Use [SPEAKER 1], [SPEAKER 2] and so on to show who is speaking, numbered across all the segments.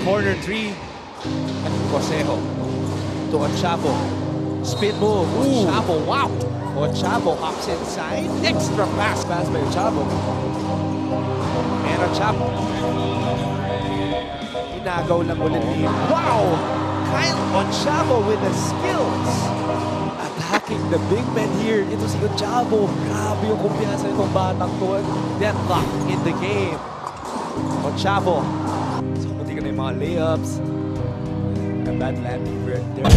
[SPEAKER 1] corner 3. At Cosejo to Ochavo. Spin move. Ochavo, wow! Ochavo hops inside. Extra pass by Ochavo. And Ochavo. Inagaw lang ulit niya. Wow! Kyle Ochavo with the skills. Attacking the big man here. Ito si Ochavo. Grabe yung kumpiyansa nitong batang to. Deadlock in the game. Ochavo. So, pati ka na yung mga layups. A bad landing right there.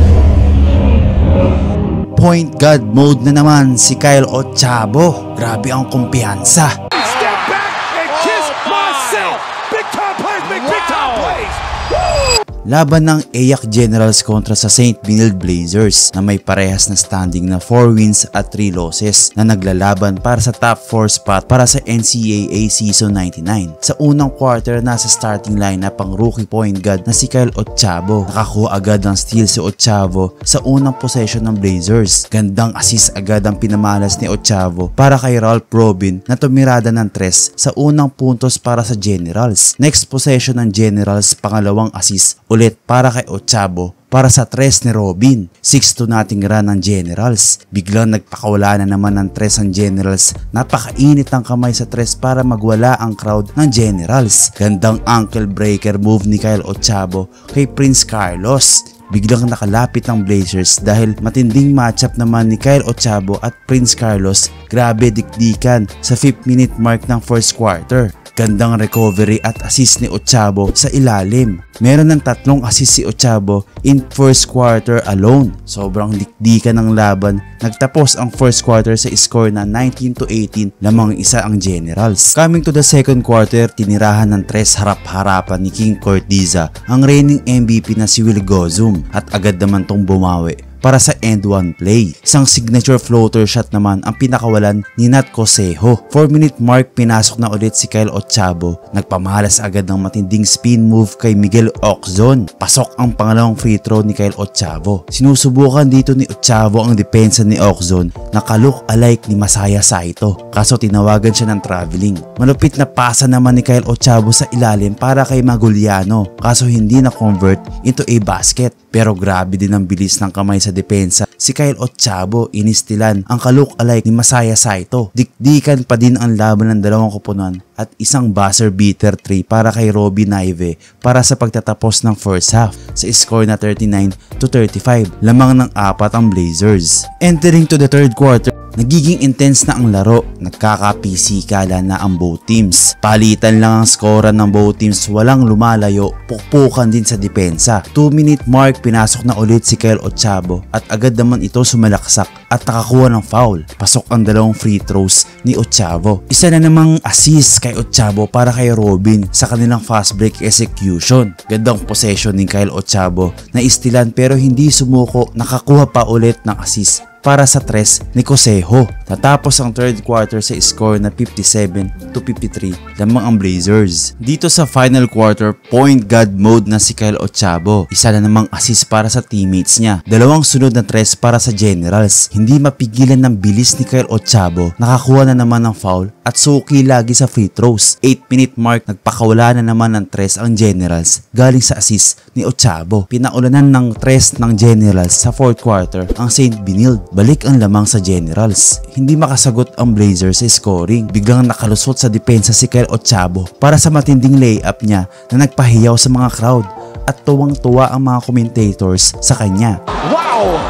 [SPEAKER 2] Point guard mode na naman si Kyle Ochavo. Grabe ang kumpiyansa.
[SPEAKER 1] Step back and kiss myself. Big time plays, big time plays. Woo!
[SPEAKER 2] Laban ng EAC Generals kontra sa St. Benilde Blazers na may parehas na standing na 4 wins at 3 losses na naglalaban para sa top 4 spot para sa NCAA Season 99. Sa unang quarter, nasa starting lineup ang rookie point guard na si Kyle Ochavo. Nakakuha agad ng steal si Ochavo sa unang possession ng Blazers. Gandang assist agad ang pinamalas ni Ochavo para kay Ralph Robin na tumirada ng 3 sa unang puntos para sa Generals. Next possession ng Generals, pangalawang assist ulit para kay Ochavo para sa 3 ni Robin. 6-2 nating run ng Generals. Biglang nagpakawala na naman ng 3 ang Generals. Napakainit ang kamay sa 3 para magwala ang crowd ng Generals. Gandang ankle breaker move ni Kyle Ochavo kay Prince Carlos. Biglang nakalapit ang Blazers dahil matinding matchup naman ni Kyle Ochavo at Prince Carlos. Grabe dikdikan sa 5th minute mark ng first quarter. Gandang recovery at assist ni Ochavo sa ilalim. Meron ng 3 assist si Ochavo in first quarter alone. Sobrang dikdikan ng laban. Nagtapos ang first quarter sa score na 19-18, lamang isa ang Generals. Coming to the second quarter, tinirahan ng 3 harap-harapan ni King Cortiza ang reigning MVP na si Will Gozum at agad naman tong bumawi para sa end 1 play. Isang signature floater shot naman ang pinakawalan ni Nat Cosejo. 4 minute mark, pinasok na ulit si Kyle Ochavo. Nagpamalas agad ng matinding spin move kay Miguel Oczon. Pasok ang pangalawang free throw ni Kyle Ochavo. Sinusubukan dito ni Ochavo ang depensa ni Oczon na ka-look alike ni Masaya Saito. Kaso tinawagan siya ng traveling. Malupit na pasa naman ni Kyle Ochavo sa ilalim para kay Maguliano. Kaso hindi na convert into a basket. Pero grabe din ang bilis ng kamay sa depensa. Si Kyle Ochavo inistilan ang ka-look alike ni Masaya Saito. Dikdikan pa din ang laban ng dalawang koponan at isang buzzer beater 3 para kay Robbie Naive para sa pagtatapos ng first half sa score na 39-35. Lamang ng 4 ang Blazers. Entering to the third quarter, nagiging intense na ang laro. Nagkakapisikala na ang both teams. Palitan lang ang skoran ng both teams, walang lumalayo, pukpukan din sa depensa. 2 minute mark, pinasok na ulit si Kyle Ochavo at agad naman ito sumalaksak at nakakuha ng foul. Pasok ang dalawang free throws ni Ochavo. Isa na namang assist kay Ochavo para kay Robin sa kanilang fast break execution. Gandang possession ni Kyle Ochavo na istilan pero hindi sumuko, nakakuha pa ulit ng assist para sa 3 ni Cosejo. Natapos ang third quarter sa score na 57-53 lamang ang Blazers. Dito sa final quarter, point guard mode na si Kyle Ochavo. Isa na namang assist para sa teammates niya. Dalawang sunod na 3 para sa Generals. Hindi mapigilan ng bilis ni Kyle Ochavo. Nakakuha na naman ng foul at suki lagi sa free throws. 8 minute mark, nagpakawala na naman ng 3 ang Generals galing sa assist ni Ochavo. Pinaulanan ng 3 ng Generals sa fourth quarter ang St. Benilde. Balik ang lamang sa Generals. Hindi makasagot ang Blazers sa scoring. Biglang nakalusot sa depensa si Kyle Ochavo para sa matinding layup niya na nagpahiyaw sa mga crowd at tuwang-tuwa ang mga commentators sa kanya.
[SPEAKER 1] Wow!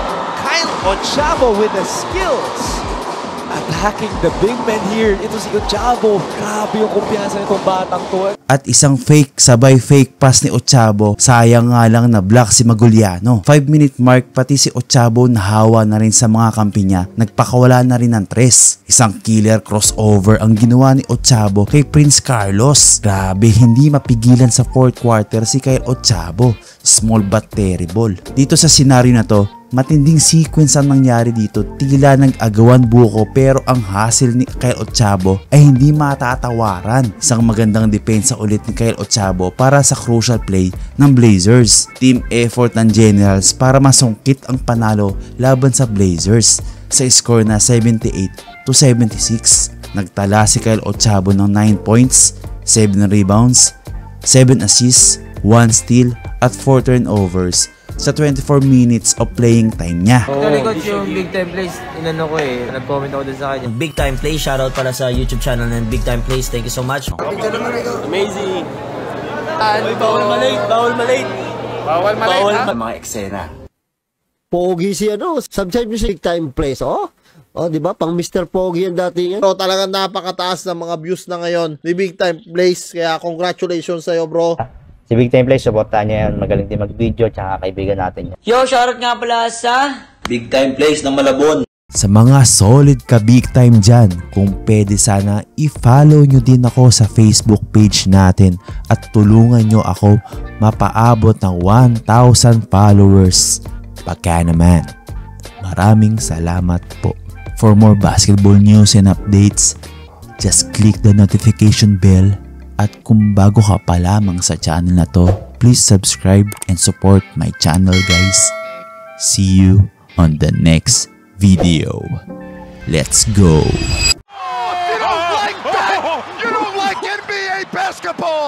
[SPEAKER 1] Kyle Ochavo with the skills. Attacking the big man here. Ito si Ochavo. Grabe yung kumpiyansa nitong batang to.
[SPEAKER 2] At isang sabay fake pass ni Ochavo. Sayang nga lang na block si Maguliano. 5 minute mark, pati si Ochavo nahawa na rin sa mga kampi niya. Nagpakawala na rin ng 3. Isang killer crossover ang ginawa ni Ochavo kay Prince Carlos. Grabe, hindi mapigilan sa fourth quarter si Kyle Ochavo. Small but terrible. Dito sa senaryo na to, matinding sequence ang nangyari dito. Tila nag-agawan buko pero ang hustle ni Kyle Ochavo ay hindi matatawaran. Isang magandang depensa ulit ni Kyle Ochavo para sa crucial play ng Blazers. Team effort ng Generals para masungkit ang panalo laban sa Blazers sa score na 78-76. Nagtala si Kyle Ochavo ng 9 points, 7 rebounds, 7 assists, 1 steal at 4 turnovers sa 24 minutes of playing time niya.
[SPEAKER 3] Actually, coach, yung big time plays, inano ko eh. Nag-comment ako dun sa kanya.
[SPEAKER 4] Big Time Plays, shoutout pala sa YouTube channel ng Big Time Plays. Thank you so much.
[SPEAKER 3] Amazing! Bawal malate! Bawal malate!
[SPEAKER 5] Bawal malate, ha?
[SPEAKER 3] Mga eksena.
[SPEAKER 6] Pogi si ano, sometimes yung big time plays, oh, di ba? Pang Mr. Pogi yan dati yan.
[SPEAKER 5] Bro, talagang napakataas ng mga views na ngayon ni Big Time Plays. Kaya congratulations sa'yo, bro.
[SPEAKER 7] Si Big Time Plays, supportahan niya yan. Magaling din mag-video, tsaka kaibigan natin yan.
[SPEAKER 4] Yo, shoutout nga pala sa
[SPEAKER 2] Big Time Plays ng Malabon. Sa mga solid ka big time dyan, kung pwede sana i-follow nyo din ako sa Facebook page natin at tulungan nyo ako mapaabot ng 1,000 followers. Pagka naman, maraming salamat po. For more basketball news and updates, just click the notification bell. At kung bago ka pa lamang sa channel na to, please subscribe and support my channel, guys. See you on the next video. Let's go!
[SPEAKER 8] You don't like that! You don't like NBA basketball!